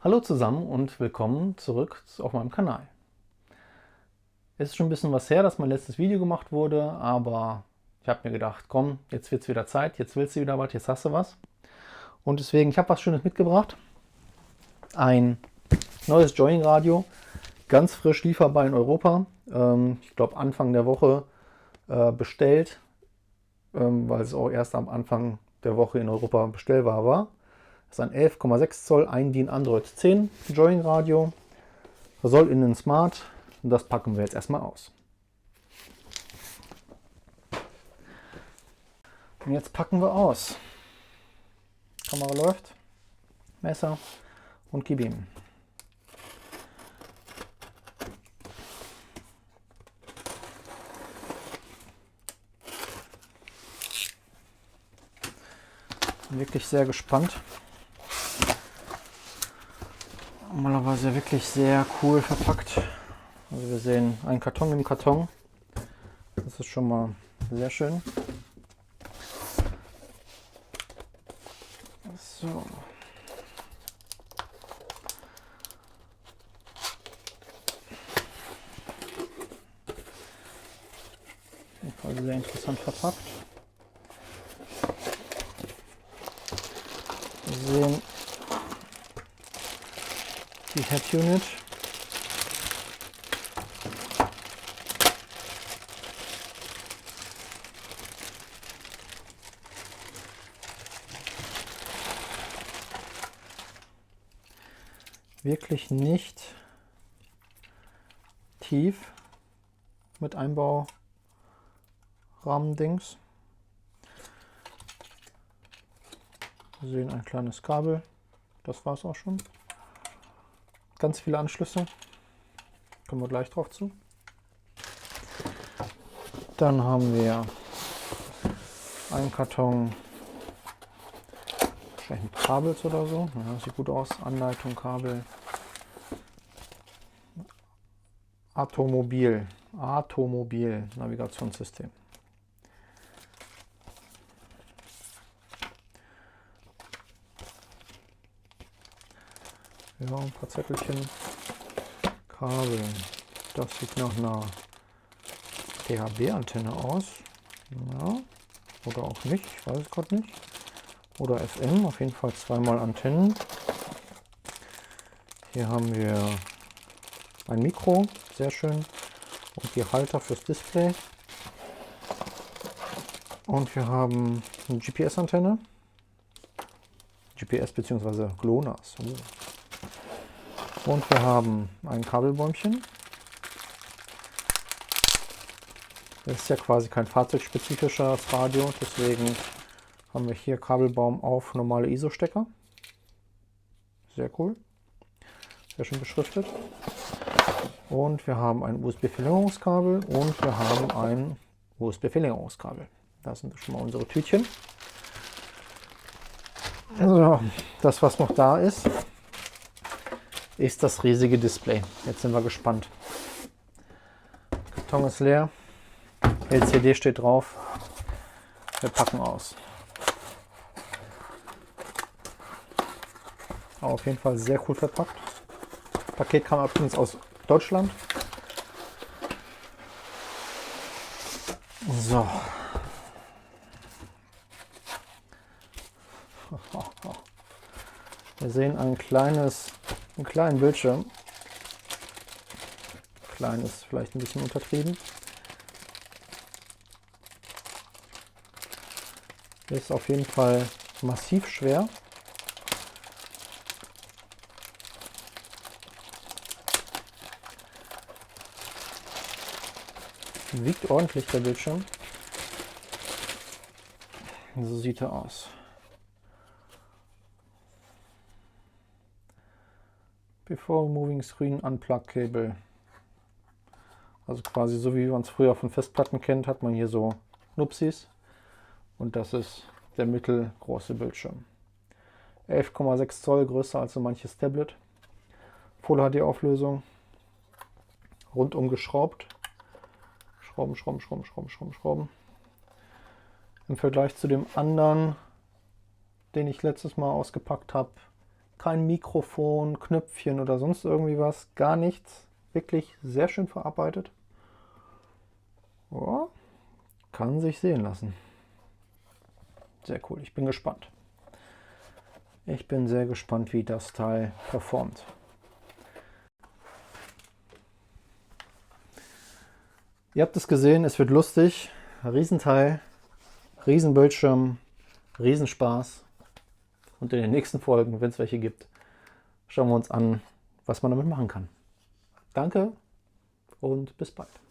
Hallo zusammen und willkommen zurück auf meinem Kanal. Es ist schon ein bisschen was her, dass mein letztes Video gemacht wurde, aber ich habe mir gedacht, komm, jetzt wird es wieder Zeit, jetzt willst du wieder was, jetzt hast du was. Und deswegen, ich habe was Schönes mitgebracht. Ein neues Joying-Radio, ganz frisch lieferbar in Europa. Ich glaube Anfang der Woche bestellt, weil es auch erst am Anfang der Woche in Europa bestellbar war. Das ist ein 11,6 Zoll, ein DIN Android 10 Joying-Radio. Soll in den Smart und das packen wir jetzt erstmal aus. Und jetzt packen wir aus. Kamera läuft, Messer und gib ihm. Bin wirklich sehr gespannt. Normalerweise wirklich sehr cool verpackt. Also wir sehen einen Karton im Karton. Das ist schon mal sehr schön. So. Auf jeden Fall sehr interessant verpackt. Wir sehen die Head Unit. Wirklich nicht tief mit Einbaurahmen-Dings. Wir sehen ein kleines Kabel. Das war es auch schon. Ganz viele Anschlüsse. Kommen wir gleich drauf zu. Dann haben wir einen Karton wahrscheinlich mit Kabels oder so. Ja, sieht gut aus. Anleitung, Kabel. Atomobil Navigationssystem. Ja, ein paar Zettelchen. Kabel. Das sieht nach einer DHB-Antenne aus. Ja, oder auch nicht, ich weiß es gerade nicht. Oder FM, auf jeden Fall zweimal Antennen. Hier haben wir ein Mikro, sehr schön. Und die Halter fürs Display. Und wir haben eine GPS-Antenne. GPS bzw. GLONASS. Und wir haben ein Kabelbäumchen. Das ist ja quasi kein fahrzeugspezifisches Radio, deswegen haben wir hier Kabelbaum auf normale ISO-Stecker. Sehr cool. Sehr schön beschriftet. Und wir haben ein USB-Verlängerungskabel und wir haben ein USB-Verlängerungskabel. Das sind schon mal unsere Tütchen. Also, das, was noch da ist, ist das riesige Display. Jetzt sind wir gespannt. Der Karton ist leer. LCD steht drauf. Wir packen aus. Aber auf jeden Fall sehr cool verpackt. Das Paket kam übrigens aus Deutschland. So. Wir sehen einen kleinen Bildschirm. Klein ist vielleicht ein bisschen untertrieben. Ist auf jeden Fall massiv schwer. Wiegt ordentlich der Bildschirm. So sieht er aus. Before moving screen unplug cable. Also quasi so wie man es früher von Festplatten kennt, hat man hier so Nupsis. Und das ist der mittelgroße Bildschirm. 11,6 Zoll, größer als so manches Tablet. Full HD Auflösung. Rundum geschraubt. Schrauben. Im Vergleich zu dem anderen, den ich letztes Mal ausgepackt habe, Kein Mikrofon, Knöpfchen oder sonst irgendwie was. Gar nichts. Wirklich sehr schön verarbeitet. Ja, kann sich sehen lassen. Sehr cool. Ich bin gespannt. Ich bin sehr gespannt, wie das Teil performt. Ihr habt es gesehen, es wird lustig. Riesenteil, Riesenbildschirm, Riesenspaß. Und in den nächsten Folgen, wenn es welche gibt, schauen wir uns an, was man damit machen kann. Danke und bis bald.